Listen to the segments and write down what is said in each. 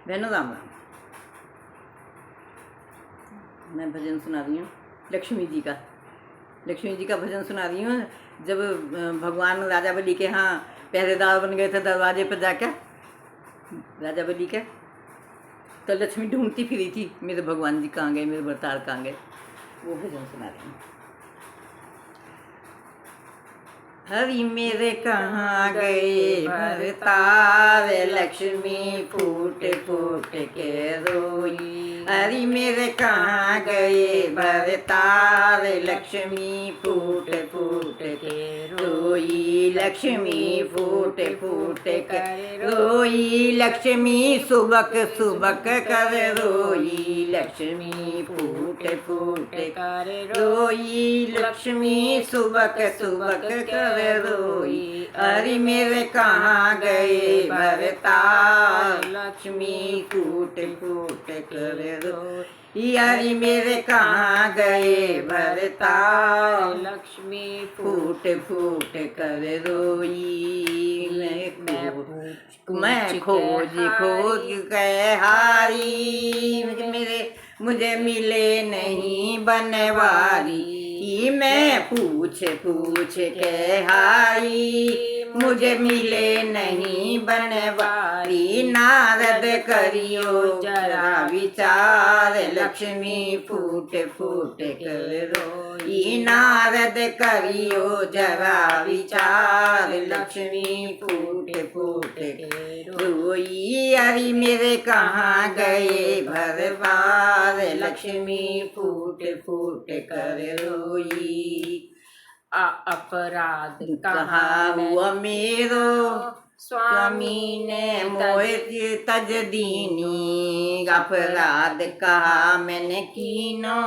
बहनों राम राम। मैं भजन सुना रही हूँ लक्ष्मी जी का भजन सुना रही हूँ। जब भगवान राजा बलि के यहाँ पहरेदार बन गए थे दरवाजे पर जाकर राजा बलि के, तो लक्ष्मी ढूंढती फिरी थी मेरे भगवान जी कहाँ गए, मेरे भरतार कहाँ गए। वो भजन सुना रही हूँ। हरि मेरे कहाँ गए भरतार, लक्ष्मी फूट फूट के रोई। हरि मेरे कहाँ गए भरतार, लक्ष्मी फूट फूट के रोई। लक्ष्मी फूट फूट कर रोई, लक्ष्मी सुबक सुबक कर रोई। लक्ष्मी फूट फूट कर रोई, लक्ष्मी सुबक सुबक कर रोई। हरि मेरे कहाँ गए भरतार, लक्ष्मी फूट फूट कर रोई। हरि मेरे कहाँ गए भरतार, लक्ष्मी फूट फूट कर रोई। मैं खोज खोज के हारी, मुझे मिले नहीं बनवारी। मैं पूछ पूछ के हारी, मुझे मिले नहीं बनवारी। नारद करियो जरा विचार, लक्ष्मी फूट फूट कर रोई। नारद करियो जरा विचार, लक्ष्मी फूट फूट कर रोई। हरि मेरे कहाँ गए भरवार, लक्ष्मी फूट फूट कर रोई। अपराध कहाँ हुआ मेरो, स्वामी ने मोहे तज दीनी। अपराध कहा मैंने कीनो,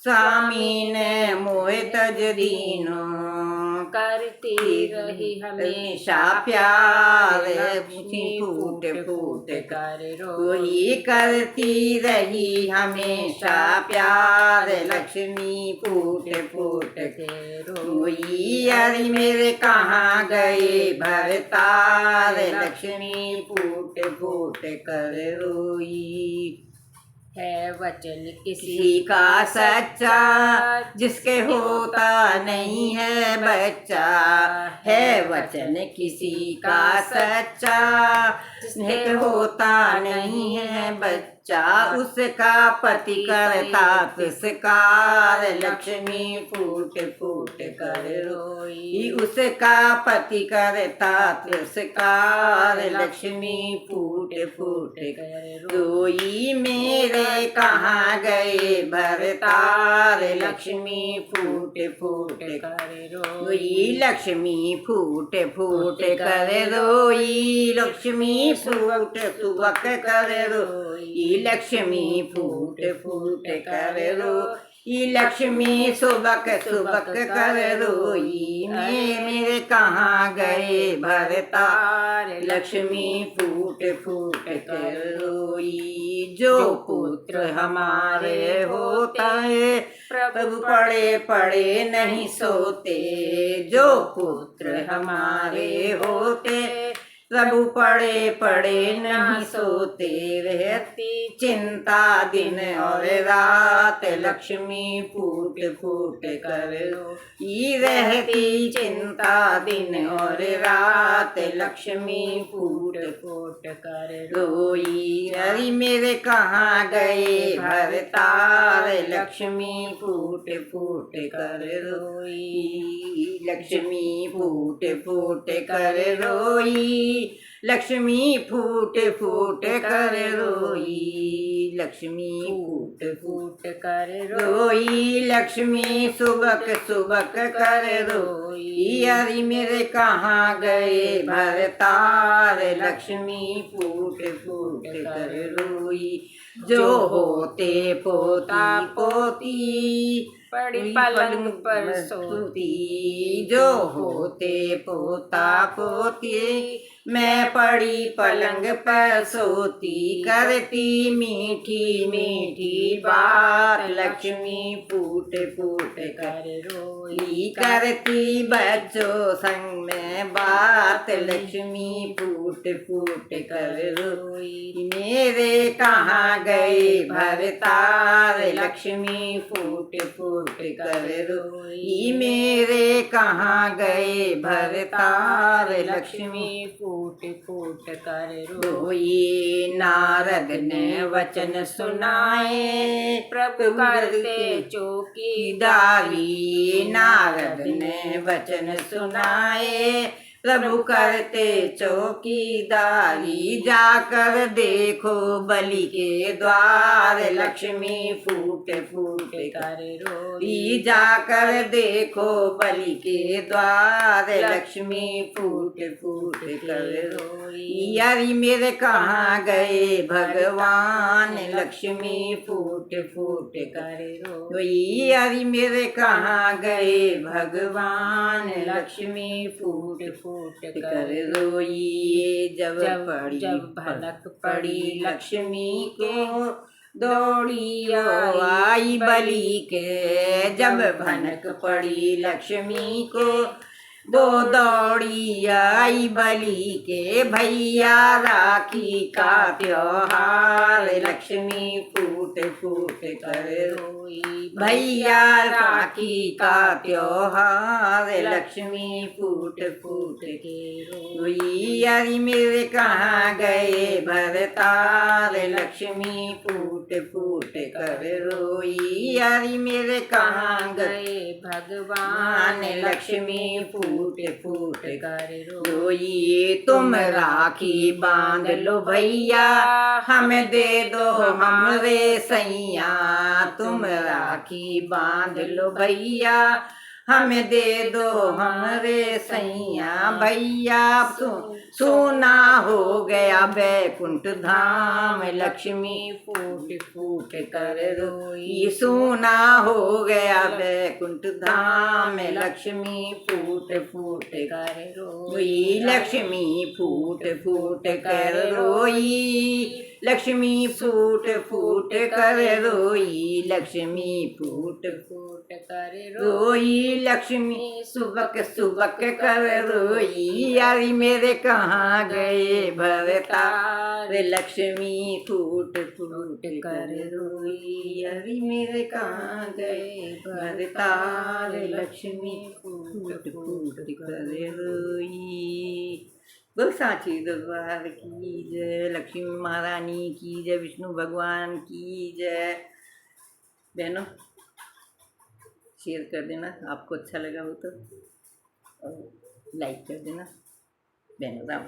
स्वामी ने मोहे तज दीनो। करती रही हमेशा प्यार, फूट फूट कर रोई। करती रही हमेशा प्यार, लक्ष्मी फूट फूट के रोई। हरि मेरे कहाँ गए भरतार, लक्ष्मी फूट फूट कर रोई। है वचन किसी का सच्चा, जिसके होता नहीं है बच्चा। है वचन किसी का सच्चा, जिसके होता नहीं है बच्चा। उसका पति करता तिरस्कार, लक्ष्मी फूट फूट कर रोई। उसका पति करता तिरस्कार, लक्ष्मी फूट फूट कर रोई। मेरे कहाँ गए भरतार, लक्ष्मी फूट फूट कर रोई। लक्ष्मी फूट फूट कर रोई, लक्ष्मी फूट सुबक कर रोई। लक्ष्मी फूट फूट कर रोई, लक्ष्मी सुबक सुबक कर रोई। मेरे कहाँ गए भरतार, लक्ष्मी फूट फूट कर रोई। जो पुत्र हमारे होता है, प्रभु पड़े पड़े नहीं सोते। जो पुत्र हमारे होते, प्रभु पड़े पड़े नहीं सोते। रहती चिंता दिन और रात, लक्ष्मी फूट फूट कर रोई। रहती चिंता दिन और रात, लक्ष्मी फूट फूट कर रोई। हरि मेरे कहाँ गए भरतार, लक्ष्मी फूट फूट कर रोई। लक्ष्मी फूट फूट कर रोई, लक्ष्मी फूट फूट कर रोई। लक्ष्मी फूट फूट कर रोई, लक्ष्मी सुबक सुबक कर रोई। हरि मेरे कहाँ गए भरतार, लक्ष्मी फूट फूट कर रोई। जो होते पोता पोती, पड़ी पलंग पर सोती। जो होते पोता पोती, मैं पड़ी पलंग पर सोती करती मीठी मीठी बात, लक्ष्मी फूट फूट कर रोई करती बच्चों संग में बात, लक्ष्मी फूट फूट कर रोई। मेरे कहाँ गए भरतार, लक्ष्मी फूट फूट कर रोई। मेरे कहाँ गए भरतार, लक्ष्मी फूट फूट कर रोई। नारद ने वचन सुनाए प्रभु करते चौकीदारी, नारद ने वचन सुनाए प्रभु करते चौकीदारी। जाकर देखो बलि के द्वार, लक्ष्मी फूट फूट कर रोई। जाकर देखो बलि के द्वार, लक्ष्मी फूट फूट कर रोई। यारी मेरे कहाँ गए भगवान, लक्ष्मी फूट फूट कर रोई। यारी मेरे कहाँ गए भगवान, लक्ष्मी फूट फूट कर रोई। जब भनक पड़ी लक्ष्मी को, दौड़ी आई बलि के। जब भनक पड़ी लक्ष्मी को, दौड़ी आई बलि के। भैया राखी का त्योहार, लक्ष्मी फूट फूट कर रोई। भैया राखी का त्योहार, लक्ष्मी फूट फूट के रोई। यारी मेरे कहाँ गए भरतार, लक्ष्मी फूट फूट कर रोई। यारी मेरे कहाँ गए भगवान, लक्ष्मी फूट फूट कर रोई। तुम राखी बांध लो भैया, हमें दे दो हमरे सैया। तुम राखी बांध लो भैया, हमें दे दो हमरे सैया। भैया सोना हो गया बैकुंठ धाम, लक्ष्मी फूट फूट कर रोई। सोना हो गया बैकुंठ धाम, लक्ष्मी फूट फूट कर रोई। लक्ष्मी फूट फूट कर रोई। लक्ष्मी फूट फूट कर रोई। लक्ष्मी फूट फूट कर रोई। लक्ष्मी सुबक सुबक कर रोई। यारी मेरे कहाँ गए भरतार, लक्ष्मी फूट फूट कर रोई। यारी मेरे कहाँ गए भरतार, लक्ष्मी फूट फूट कर रोई। बोल सांची दरबार की जय, लक्ष्मी महारानी की जय, विष्णु भगवान की जय। बहनों शेयर कर देना आपको अच्छा लगा हो तो, और लाइक कर देना। बहनों राम।